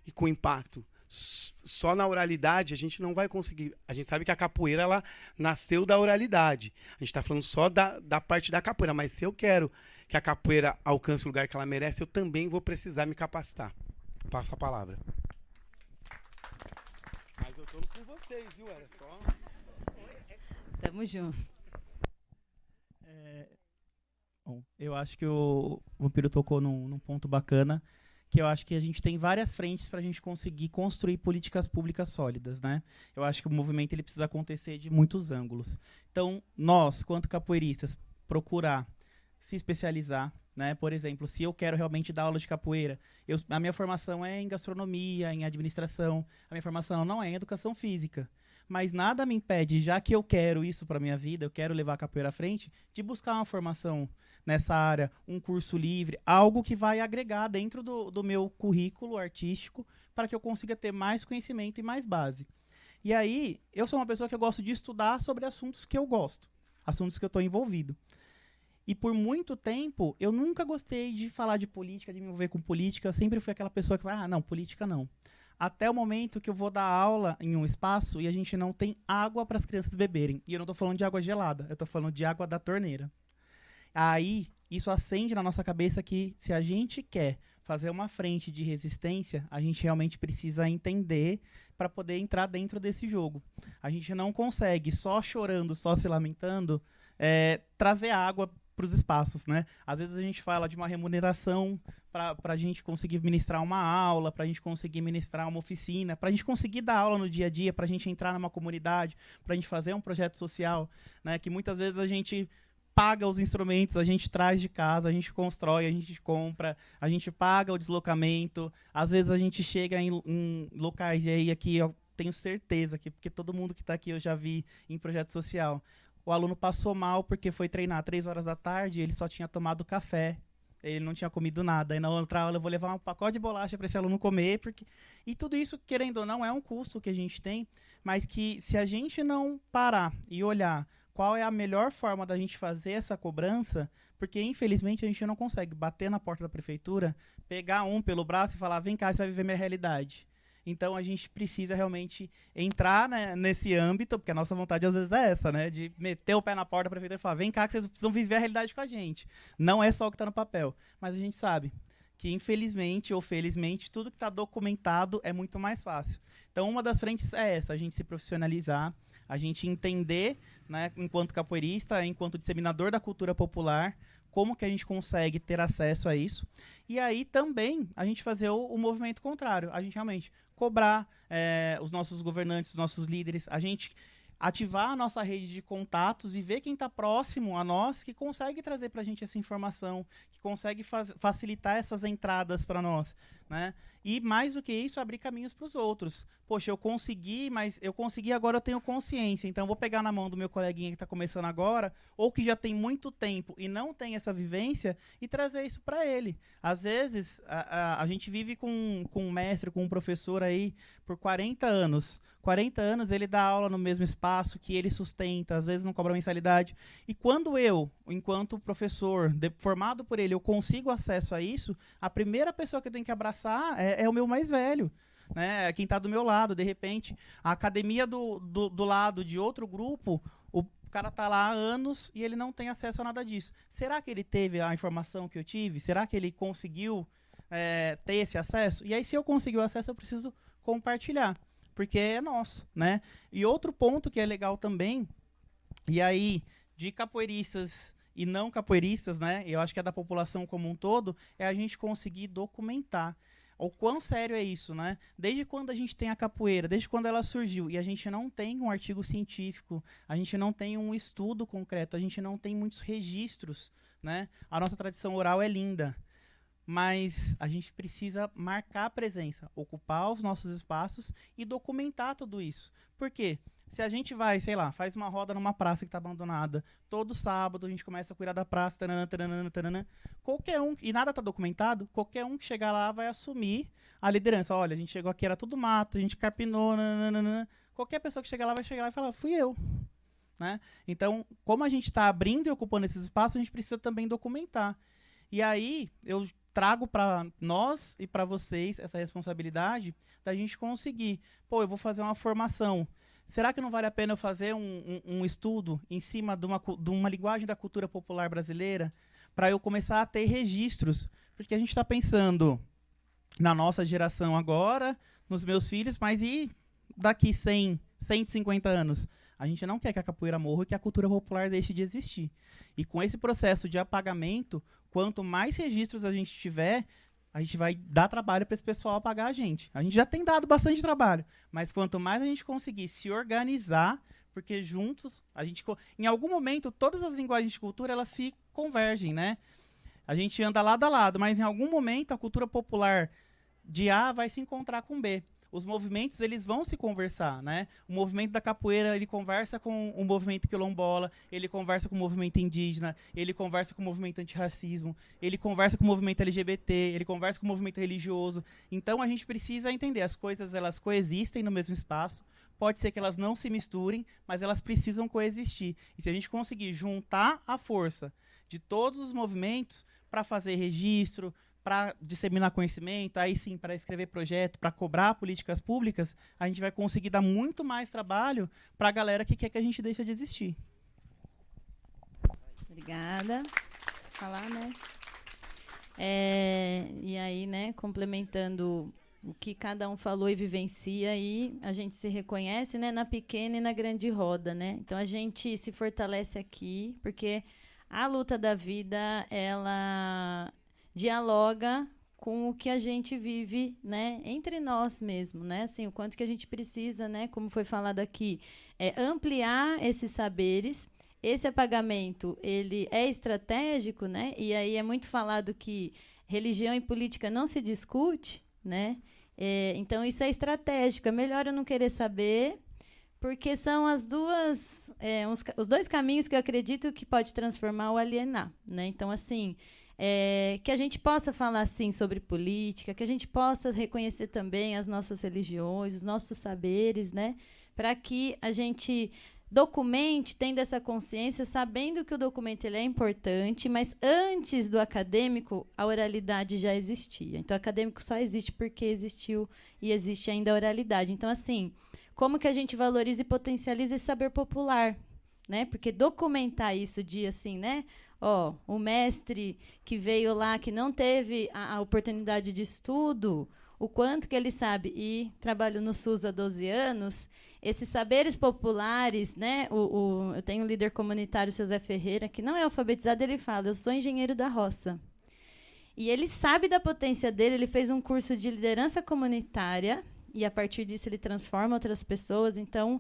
Speaker 6: e com impacto? Só na oralidade a gente não vai conseguir. A gente sabe que a capoeira ela nasceu da oralidade. A gente está falando só da parte da capoeira, mas se eu quero que a capoeira alcance o lugar que ela merece, eu também vou precisar me capacitar. Passo a palavra. Mas eu estou com vocês, viu? Era só...
Speaker 3: Tamo junto.
Speaker 7: Bom, eu acho que o Vampiro tocou num ponto bacana, que eu acho que a gente tem várias frentes para a gente conseguir construir políticas públicas sólidas, né? Eu acho que o movimento ele precisa acontecer de muitos ângulos. Então, nós, quanto capoeiristas, procurar se especializar, né? Por exemplo, se eu quero realmente dar aula de capoeira, a minha formação é em gastronomia, em administração, a minha formação não é em educação física. Mas nada me impede, já que eu quero isso para a minha vida, eu quero levar a capoeira à frente, de buscar uma formação nessa área, um curso livre, algo que vai agregar dentro do meu currículo artístico para que eu consiga ter mais conhecimento e mais base. E aí, eu sou uma pessoa que eu gosto de estudar sobre assuntos que eu gosto, assuntos que eu estou envolvido. E por muito tempo, eu nunca gostei de falar de política, de me envolver com política. Eu sempre fui aquela pessoa que vai, não, política não. Até o momento que eu vou dar aula em um espaço e a gente não tem água para as crianças beberem. E eu não estou falando de água gelada, eu estou falando de água da torneira. Aí isso acende na nossa cabeça que se a gente quer fazer uma frente de resistência, a gente realmente precisa entender para poder entrar dentro desse jogo. A gente não consegue, só chorando, só se lamentando, trazer água para os espaços, né? Às vezes a gente fala de uma remuneração para a gente conseguir ministrar uma aula, para a gente conseguir ministrar uma oficina, para a gente conseguir dar aula no dia a dia, para a gente entrar numa comunidade, para a gente fazer um projeto social, né? Que muitas vezes a gente paga os instrumentos, a gente traz de casa, a gente constrói, a gente compra, a gente paga o deslocamento, às vezes a gente chega em locais, e aí aqui eu tenho certeza que, porque todo mundo que está aqui eu já vi em projeto social, o aluno passou mal porque foi treinar 3 horas da tarde, ele só tinha tomado café, ele não tinha comido nada. Aí na outra aula eu vou levar um pacote de bolacha para esse aluno comer. E tudo isso, querendo ou não, é um custo que a gente tem, mas que se a gente não parar e olhar qual é a melhor forma da gente fazer essa cobrança, porque infelizmente a gente não consegue bater na porta da prefeitura, pegar um pelo braço e falar, vem cá, você vai viver minha realidade. Então a gente precisa realmente entrar, né, nesse âmbito, porque a nossa vontade às vezes é essa, né, de meter o pé na porta da prefeitura e falar, vem cá que vocês precisam viver a realidade com a gente. Não é só o que está no papel, mas a gente sabe que infelizmente ou felizmente tudo que está documentado é muito mais fácil. Então uma das frentes é essa, a gente se profissionalizar, a gente entender, né, enquanto capoeirista, enquanto disseminador da cultura popular, como que a gente consegue ter acesso a isso. E aí também a gente fazer o movimento contrário, a gente realmente cobrar os nossos governantes, os nossos líderes, a gente ativar a nossa rede de contatos e ver quem está próximo a nós, que consegue trazer para a gente essa informação, que consegue facilitar essas entradas para nós, né? E mais do que isso, abrir caminhos para os outros. Poxa, eu consegui, mas eu consegui, agora eu tenho consciência, então eu vou pegar na mão do meu coleguinha que está começando agora, ou que já tem muito tempo e não tem essa vivência, e trazer isso para ele. Às vezes, a gente vive com um mestre, com um professor aí por 40 anos. 40 anos ele dá aula no mesmo espaço que ele sustenta, às vezes não cobra mensalidade. E quando eu, enquanto professor, formado por ele, eu consigo acesso a isso, a primeira pessoa que eu tenho que abraçar é o meu mais velho, né? É quem está do meu lado. De repente, a academia do lado de outro grupo, o cara está lá há anos e ele não tem acesso a nada disso. Será que ele teve a informação que eu tive? Será que ele conseguiu ter esse acesso? E aí, se eu conseguir o acesso, eu preciso compartilhar, porque é nosso, né? E outro ponto que é legal também, e aí, de capoeiristas e não capoeiristas, né? Eu acho que é da população como um todo, é a gente conseguir documentar o quão sério é isso, né? Desde quando a gente tem a capoeira, desde quando ela surgiu, e a gente não tem um artigo científico, a gente não tem um estudo concreto, a gente não tem muitos registros, né? A nossa tradição oral é linda, mas a gente precisa marcar a presença, ocupar os nossos espaços e documentar tudo isso. Por quê? Se a gente vai, sei lá, faz uma roda numa praça que está abandonada, todo sábado a gente começa a cuidar da praça, taranã, taranã, taranã, qualquer um, e nada está documentado, qualquer um que chegar lá vai assumir a liderança. Olha, a gente chegou aqui, era tudo mato, a gente carpinou, nananana. Qualquer pessoa que chegar lá vai chegar lá e falar, fui eu. Né? Então, como a gente está abrindo e ocupando esses espaços, a gente precisa também documentar. E aí, eu trago para nós e para vocês essa responsabilidade da gente conseguir. Pô, eu vou fazer uma formação. Será que não vale a pena eu fazer um estudo em cima de uma linguagem da cultura popular brasileira para eu começar a ter registros? Porque a gente está pensando na nossa geração agora, nos meus filhos, mas e daqui 100, 150 anos? A gente não quer que a capoeira morra e que a cultura popular deixe de existir. E com esse processo de apagamento, quanto mais registros a gente tiver, a gente vai dar trabalho para esse pessoal apagar a gente. A gente já tem dado bastante trabalho, mas quanto mais a gente conseguir se organizar, porque juntos, a gente, em algum momento, todas as linguagens de cultura, elas se convergem, né? A gente anda lado a lado, mas em algum momento a cultura popular de A vai se encontrar com B. Os movimentos, eles vão se conversar, né? O movimento da capoeira, ele conversa com o movimento quilombola, ele conversa com o movimento indígena, ele conversa com o movimento antirracismo, ele conversa com o movimento LGBT, ele conversa com o movimento religioso. Então, a gente precisa entender, as coisas, elas coexistem no mesmo espaço, pode ser que elas não se misturem, mas elas precisam coexistir. E se a gente conseguir juntar a força de todos os movimentos para fazer registro, para disseminar conhecimento, aí sim, para escrever projeto, para cobrar políticas públicas, a gente vai conseguir dar muito mais trabalho para a galera que quer que a gente deixe de existir.
Speaker 3: Obrigada. falar, né? E aí, né, complementando o que cada um falou e vivencia, aí a gente se reconhece, né, na pequena e na grande roda, né? Então a gente se fortalece aqui, porque a luta da vida, ela dialoga com o que a gente vive, né, entre nós mesmo, né? Assim, o quanto que a gente precisa, né, como foi falado aqui, ampliar esses saberes. Esse apagamento, ele é estratégico, né? E aí é muito falado que religião e política não se discute, né? Então isso é estratégico. É melhor eu não querer saber, porque são os dois caminhos que eu acredito que pode transformar ou alienar, né? Então, assim, que a gente possa falar, sim, sobre política, que a gente possa reconhecer também as nossas religiões, os nossos saberes, né? Para que a gente documente, tendo essa consciência, sabendo que o documento ele é importante, mas antes do acadêmico, a oralidade já existia. Então, o acadêmico só existe porque existiu e existe ainda a oralidade. Então, assim, como que a gente valoriza e potencializa esse saber popular, né? Porque documentar isso de, assim, né? O mestre que veio lá, que não teve a oportunidade de estudo, o quanto que ele sabe, e trabalho no SUS há 12 anos, esses saberes populares, né? Eu tenho um líder comunitário, o seu Zé Ferreira, que não é alfabetizado, ele fala, eu sou engenheiro da roça. E ele sabe da potência dele, ele fez um curso de liderança comunitária, e a partir disso ele transforma outras pessoas. Então,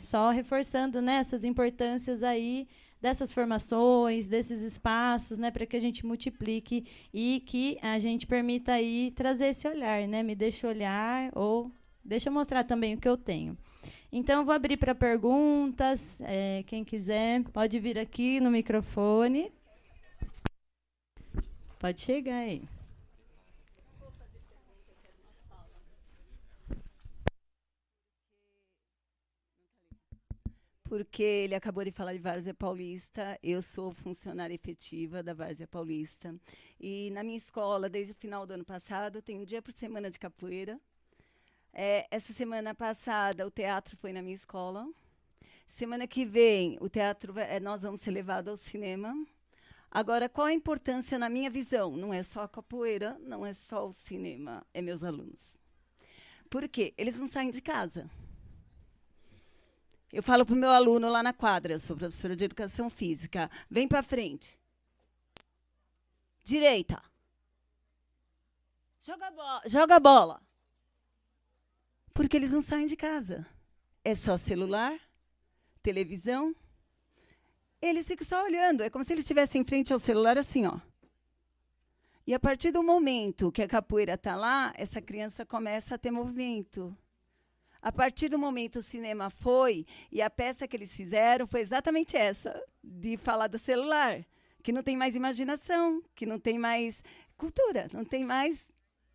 Speaker 3: só reforçando, né, essas importâncias aí dessas formações, desses espaços, né, para que a gente multiplique e que a gente permita aí trazer esse olhar, né? Me deixa olhar ou deixa eu mostrar também o que eu tenho. Então, eu vou abrir para perguntas. Quem quiser, pode vir aqui no microfone. Pode chegar aí.
Speaker 8: Porque ele acabou de falar de Várzea Paulista, eu sou funcionária efetiva da Várzea Paulista. E na minha escola, desde o final do ano passado, tem um dia por semana de capoeira. Essa semana passada, o teatro foi na minha escola. Semana que vem, o teatro nós vamos ser levados ao cinema. Agora, qual a importância na minha visão? Não é só a capoeira, não é só o cinema, é meus alunos. Por quê? Eles não saem de casa. Eu falo para o meu aluno lá na quadra, eu sou professora de educação física, vem para frente. Direita. Joga a bola. Porque eles não saem de casa. É só celular, televisão. Eles ficam só olhando. É como se eles estivessem em frente ao celular assim, ó. E a partir do momento que a capoeira está lá, essa criança começa a ter movimento. A partir do momento o cinema foi, e a peça que eles fizeram foi exatamente essa, de falar do celular, que não tem mais imaginação, que não tem mais cultura, não tem mais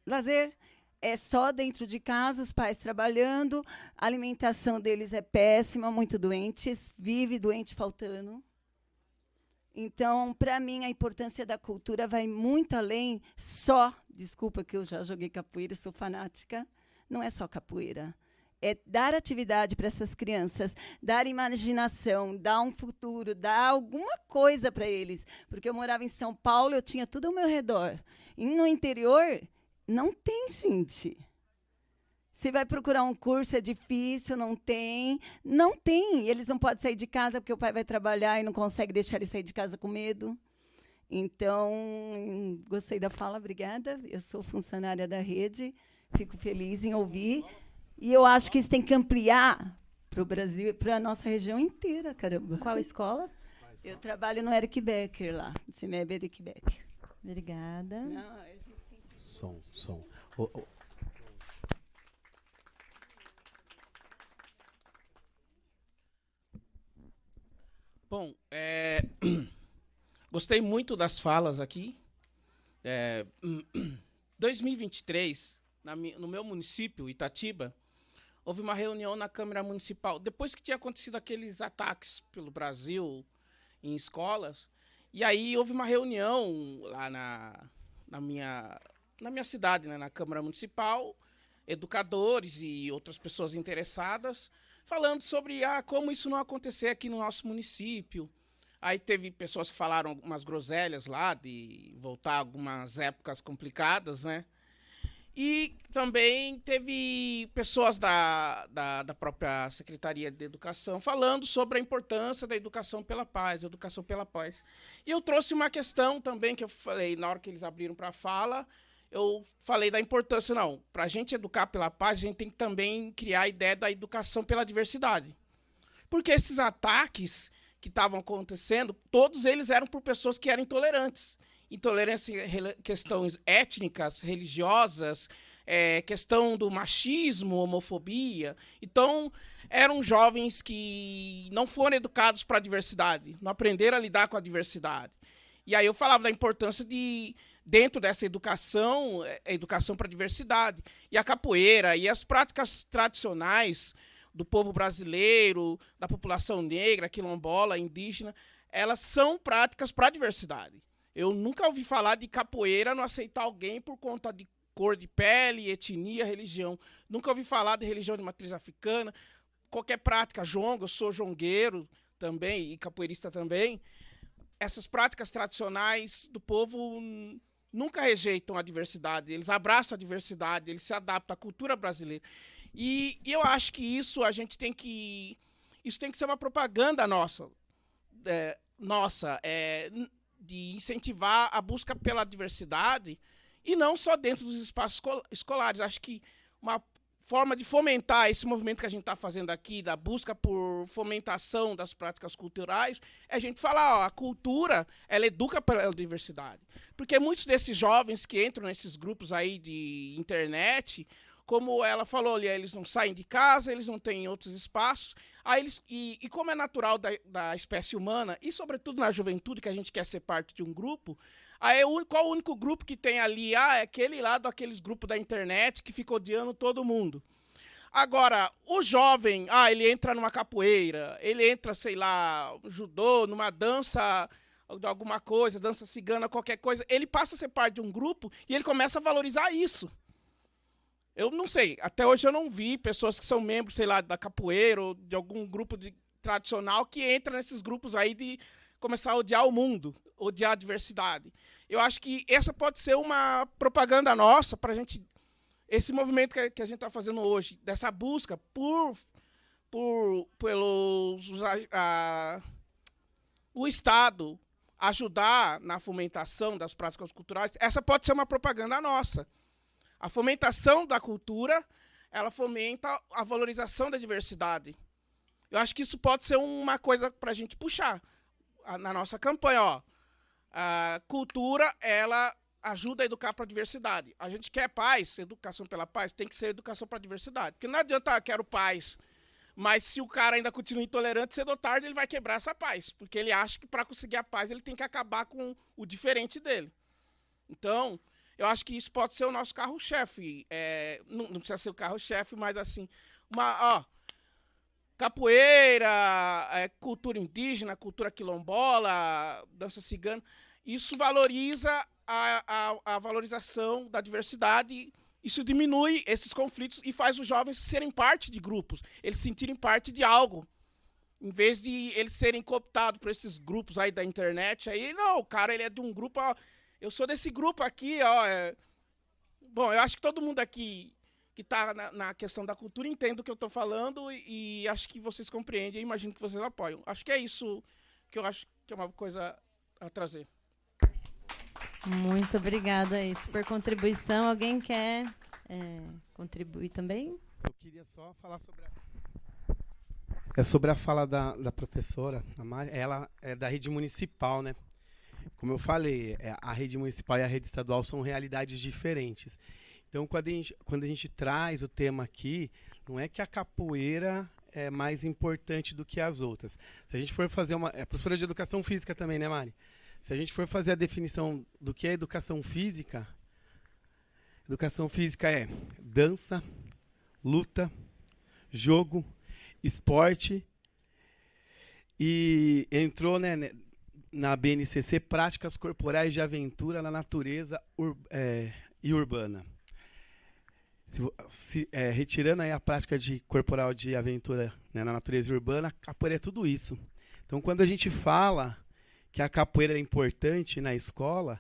Speaker 8: lazer. É só dentro de casa, os pais trabalhando, a alimentação deles é péssima, muito doentes, vive doente faltando. Então, para mim, a importância da cultura vai muito além só, desculpa que eu já joguei capoeira, sou fanática, não é só capoeira. É dar atividade para essas crianças, dar imaginação, dar um futuro, dar alguma coisa para eles. Porque eu morava em São Paulo, eu tinha tudo ao meu redor. E no interior, não tem, gente. Você vai procurar um curso, é difícil, não tem. Não tem. Eles não podem sair de casa porque o pai vai trabalhar e não consegue deixar eles sair de casa com medo. Então, gostei da fala, obrigada. Eu sou funcionária da rede, fico feliz em ouvir. E eu acho que isso tem que ampliar para o Brasil e para a nossa região inteira, caramba.
Speaker 3: Qual escola?
Speaker 8: Eu trabalho no Eric Becker lá, no CIMEB Eric Becker.
Speaker 3: Obrigada.
Speaker 8: Não, a gente
Speaker 6: Som.
Speaker 9: Bom, gostei muito das falas aqui. 2023, no meu município, Itatiba, houve uma reunião na Câmara Municipal, depois que tinha acontecido aqueles ataques pelo Brasil em escolas, e aí houve uma reunião lá na minha cidade, né, na Câmara Municipal, educadores e outras pessoas interessadas, falando sobre como isso não acontecer aqui no nosso município, Aí teve pessoas que falaram algumas groselhas lá, de voltar a algumas épocas complicadas, né? E também teve pessoas da própria Secretaria de Educação falando sobre a importância da educação pela paz, educação pela paz. E eu trouxe uma questão também que eu falei, na hora que eles abriram para a fala, eu falei da importância, não, para a gente educar pela paz, a gente tem que também criar a ideia da educação pela diversidade. Porque esses ataques que estavam acontecendo, todos eles eram por pessoas que eram intolerantes. Intolerância em questões étnicas, religiosas, questão do machismo, homofobia. Então, eram jovens que não foram educados para a diversidade, não aprenderam a lidar com a diversidade. E aí eu falava da importância de, dentro dessa educação, a educação para a diversidade. E a capoeira e as práticas tradicionais do povo brasileiro, da população negra, quilombola, indígena, elas são práticas para a diversidade. Eu nunca ouvi falar de capoeira não aceitar alguém por conta de cor de pele, etnia, religião. Nunca ouvi falar de religião de matriz africana. Qualquer prática, jongo, eu sou jongueiro também e capoeirista também. Essas práticas tradicionais do povo nunca rejeitam a diversidade. Eles abraçam a diversidade, eles se adaptam à cultura brasileira. E eu acho que isso a gente tem que... Isso tem que ser uma propaganda nossa. De incentivar a busca pela diversidade e não só dentro dos espaços escolares. Acho que uma forma de fomentar esse movimento que a gente está fazendo aqui, da busca por fomentação das práticas culturais, é a gente falar, ó, a cultura, ela educa pela diversidade. Porque muitos desses jovens que entram nesses grupos aí de internet, como ela falou ali, eles não saem de casa, eles não têm outros espaços, aí eles, e como é natural da espécie humana, e sobretudo na juventude, que a gente quer ser parte de um grupo, aí qual o único grupo que tem ali? É aquele lá daqueles grupos da internet que fica odiando todo mundo. Agora, o jovem, ele entra numa capoeira, ele entra, sei lá, judô, numa dança de alguma coisa, dança cigana, qualquer coisa, ele passa a ser parte de um grupo e ele começa a valorizar isso. Eu não sei, até hoje eu não vi pessoas que são membros, sei lá, da capoeira ou de algum grupo tradicional que entra nesses grupos aí de começar a odiar o mundo, odiar a diversidade. Eu acho que essa pode ser uma propaganda nossa para a gente, esse movimento que a gente está fazendo hoje, dessa busca o Estado ajudar na fomentação das práticas culturais, essa pode ser uma propaganda nossa. A fomentação da cultura, ela fomenta a valorização da diversidade. Eu acho que isso pode ser uma coisa para a gente puxar na nossa campanha. Ó. A cultura, ela ajuda a educar para a diversidade. A gente quer paz, educação pela paz, tem que ser educação para a diversidade. Porque não adianta, quero paz, mas se o cara ainda continua intolerante, cedo ou tarde ele vai quebrar essa paz. Porque ele acha que para conseguir a paz ele tem que acabar com o diferente dele. Então... eu acho que isso pode ser o nosso carro-chefe. Não precisa ser o carro-chefe, mas assim, capoeira, cultura indígena, cultura quilombola, dança cigana, isso valoriza a valorização da diversidade, isso diminui esses conflitos e faz os jovens serem parte de grupos, eles se sentirem parte de algo. Em vez de eles serem cooptados por esses grupos aí da internet, aí, não, o cara ele é de um grupo... eu sou desse grupo aqui, Bom, eu acho que todo mundo aqui que está na questão da cultura entende o que eu estou falando e acho que vocês compreendem e imagino que vocês apoiam. Acho que é isso que eu acho que é uma coisa a trazer.
Speaker 3: Muito obrigada aí, super contribuição. Alguém quer contribuir também?
Speaker 6: Eu queria só falar sobre a fala da professora, a Mari. Ela é da rede municipal, né? Como eu falei, a rede municipal e a rede estadual são realidades diferentes. Então, quando a gente traz o tema aqui, não é que a capoeira é mais importante do que as outras. Se a gente for fazer é professora de educação física também, né, Mari? Se a gente for fazer a definição do que é educação física é dança, luta, jogo, esporte e entrou, né, na BNCC, práticas corporais de aventura na natureza e urbana. Retirando aí a prática corporal de aventura, né, na natureza e urbana, capoeira é tudo isso. Então, quando a gente fala que a capoeira é importante na escola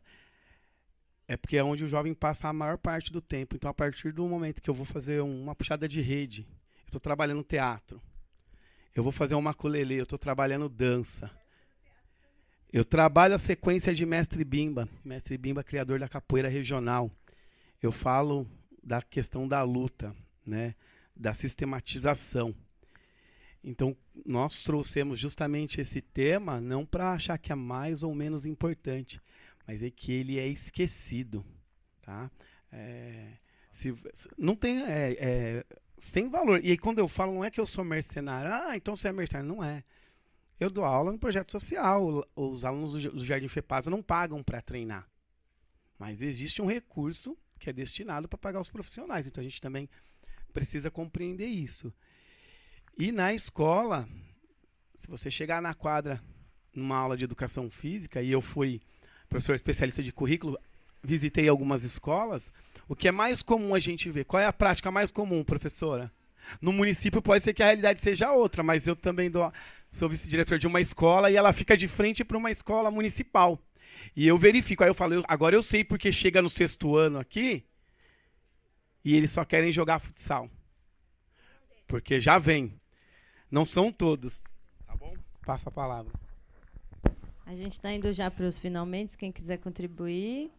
Speaker 6: é porque é onde o jovem passa a maior parte do tempo. Então, a partir do momento que eu vou fazer uma puxada de rede, eu estou trabalhando teatro, eu vou fazer uma ukulele, eu estou trabalhando dança. Eu trabalho a sequência de Mestre Bimba, criador da capoeira regional. Eu falo da questão da luta, né, da sistematização. Então, nós trouxemos justamente esse tema não para achar que é mais ou menos importante, mas é que ele é esquecido, tá? Não tem sem valor. E aí, quando eu falo, não é que eu sou mercenário. Ah, então você é mercenário. Não é. Eu dou aula no projeto social. Os alunos do Jardim FEPASA não pagam para treinar. Mas existe um recurso que é destinado para pagar os profissionais. Então, a gente também precisa compreender isso. E na escola, se você chegar na quadra, numa aula de educação física, e eu fui professor especialista de currículo, visitei algumas escolas, o que é mais comum a gente ver? Qual é a prática mais comum, professora? No município pode ser que a realidade seja outra, mas eu também sou vice-diretor de uma escola e ela fica de frente para uma escola municipal. E eu verifico, aí eu falo, agora eu sei porque chega no 6º ano aqui e eles só querem jogar futsal. Porque já vem. Não são todos. Tá bom? Passa a palavra.
Speaker 3: A gente está indo já para os finalmente, quem quiser contribuir.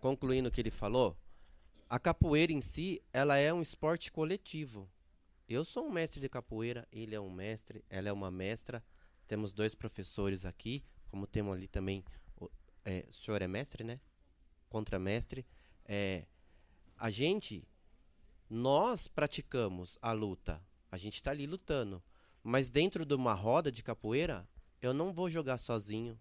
Speaker 4: Concluindo o que ele falou, a capoeira em si, ela é um esporte coletivo. Eu sou um mestre de capoeira, ele é um mestre, ela é uma mestra. Temos 2 professores aqui, como temos ali também, o senhor é mestre, né? Contramestre. Nós praticamos a luta, a gente está ali lutando, mas dentro de uma roda de capoeira, eu não vou jogar sozinho,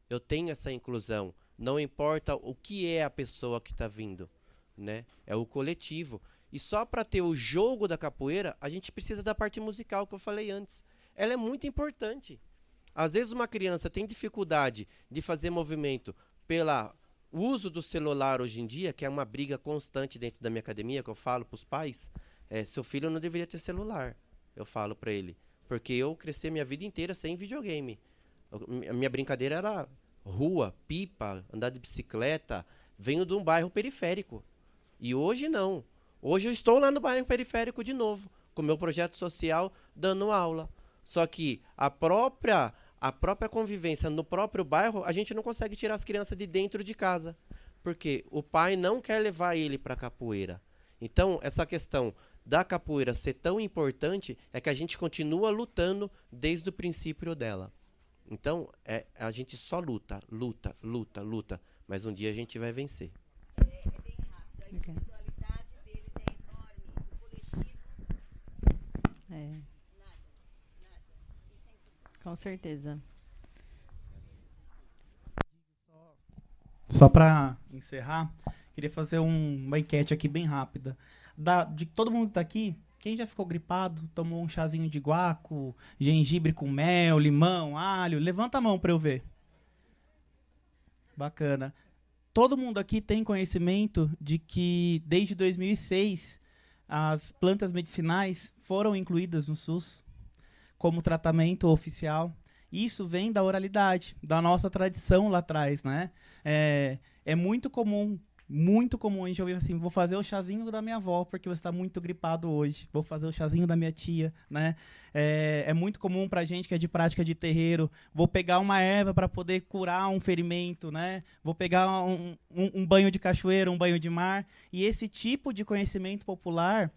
Speaker 4: eu tenho essa inclusão, não importa o que é a pessoa que está vindo, né? É o coletivo. E só para ter o jogo da capoeira, a gente precisa da parte musical que eu falei antes. Ela é muito importante. Às vezes uma criança tem dificuldade de fazer movimento pelo uso do celular hoje em dia, que é uma briga constante dentro da minha academia, que eu falo para os pais, seu filho não deveria ter celular, eu falo para ele. Porque eu cresci a minha vida inteira sem videogame. A minha brincadeira era rua, pipa, andar de bicicleta. Venho de um bairro periférico. E hoje não. Hoje eu estou lá no bairro periférico de novo, com o meu projeto social, dando aula. Só que a própria convivência no próprio bairro, a gente não consegue tirar as crianças de dentro de casa. Porque o pai não quer levar ele para a capoeira. Então, essa questão da capoeira ser tão importante é que a gente continua lutando desde o princípio dela. Então, a gente só luta. Mas um dia a gente vai vencer.
Speaker 8: É bem rápido. A individualidade deles é enorme. O coletivo... Nada. Isso é importante.
Speaker 3: Com certeza.
Speaker 7: Só para encerrar, queria fazer uma enquete aqui bem rápida. De todo mundo que tá aqui, quem já ficou gripado, tomou um chazinho de guaco, gengibre com mel, limão, alho? Levanta a mão para eu ver. Bacana. Todo mundo aqui tem conhecimento de que, desde 2006, as plantas medicinais foram incluídas no SUS como tratamento oficial. Isso vem da oralidade, da nossa tradição lá atrás, né? É muito comum a gente ouvir assim, vou fazer o chazinho da minha avó porque você está muito gripado hoje, vou fazer o chazinho da minha tia, né? É muito comum para a gente que é de prática de terreiro, vou pegar uma erva para poder curar um ferimento, né? Vou pegar um banho de cachoeira, um banho de mar, e esse tipo de conhecimento popular,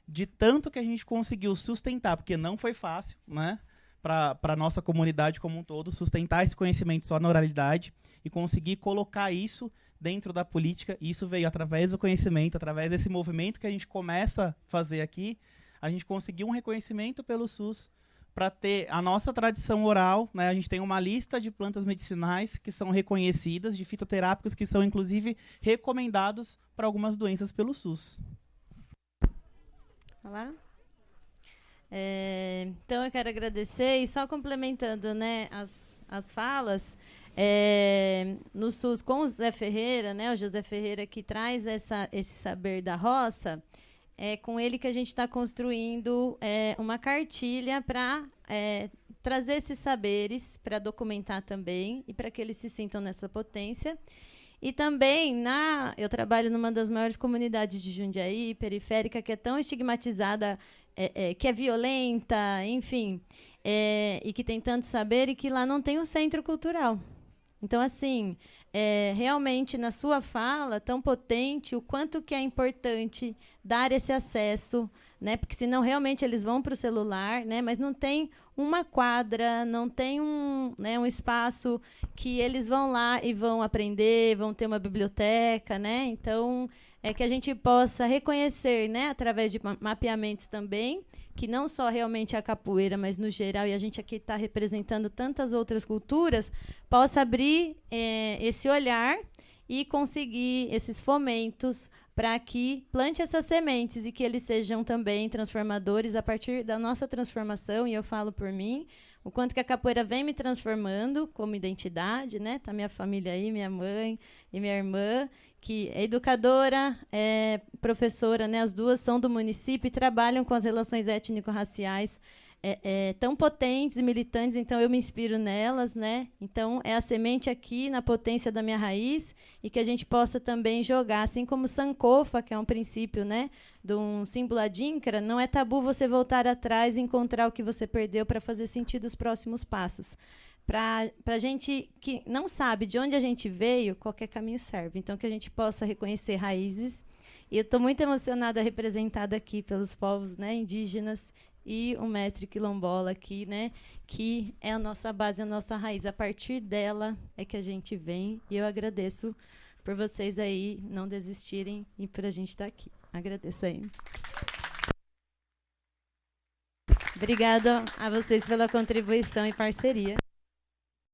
Speaker 7: de tanto que a gente conseguiu sustentar, porque não foi fácil, né? Para a nossa comunidade como um todo, sustentar esse conhecimento só na oralidade e conseguir colocar isso dentro da política. Isso veio através do conhecimento, através desse movimento que a gente começa a fazer aqui, a gente conseguiu um reconhecimento pelo SUS para ter a nossa tradição oral, né? A gente tem uma lista de plantas medicinais que são reconhecidas, de fitoterápicos que são, inclusive, recomendados para algumas doenças pelo SUS.
Speaker 3: Olá. Então eu quero agradecer e só complementando, né, as falas, no SUS com o Zé Ferreira, né, o José Ferreira, que traz esse saber da roça, é com ele que a gente está construindo uma cartilha para trazer esses saberes, para documentar também, e para que eles se sintam nessa potência. E também, eu trabalho numa das maiores comunidades de Jundiaí, periférica, que é tão estigmatizada, que é violenta, enfim, e que tem tanto saber, e que lá não tem um centro cultural. Então, assim, realmente, na sua fala, tão potente, o quanto que é importante dar esse acesso, né? Porque senão realmente eles vão para o celular, né? Mas não tem uma quadra, não tem um espaço que eles vão lá e vão aprender, vão ter uma biblioteca, né? Então, é que a gente possa reconhecer, né, através de mapeamentos também, que não só realmente a capoeira, mas no geral, e a gente aqui está representando tantas outras culturas, possa abrir esse olhar e conseguir esses fomentos para que plante essas sementes e que eles sejam também transformadores a partir da nossa transformação, e eu falo por mim, o quanto que a capoeira vem me transformando como identidade, né? Tá minha família aí, minha mãe e minha irmã, que é educadora, é professora, né? As duas são do município e trabalham com as relações étnico-raciais tão potentes e militantes, então eu me inspiro nelas, né? Então é a semente aqui na potência da minha raiz, e que a gente possa também jogar, assim como Sankofa, que é um princípio, né, de um símbolo adíncra, não é tabu você voltar atrás e encontrar o que você perdeu para fazer sentido os próximos passos. Para a gente que não sabe de onde a gente veio, qualquer caminho serve. Então, que a gente possa reconhecer raízes. E eu estou muito emocionada, representada aqui pelos povos, né, indígenas, e o mestre quilombola aqui, né, que é a nossa base, a nossa raiz. A partir dela é que a gente vem. E eu agradeço por vocês aí não desistirem e por a gente estar aqui. Agradeço aí. Obrigada a vocês pela contribuição e parceria.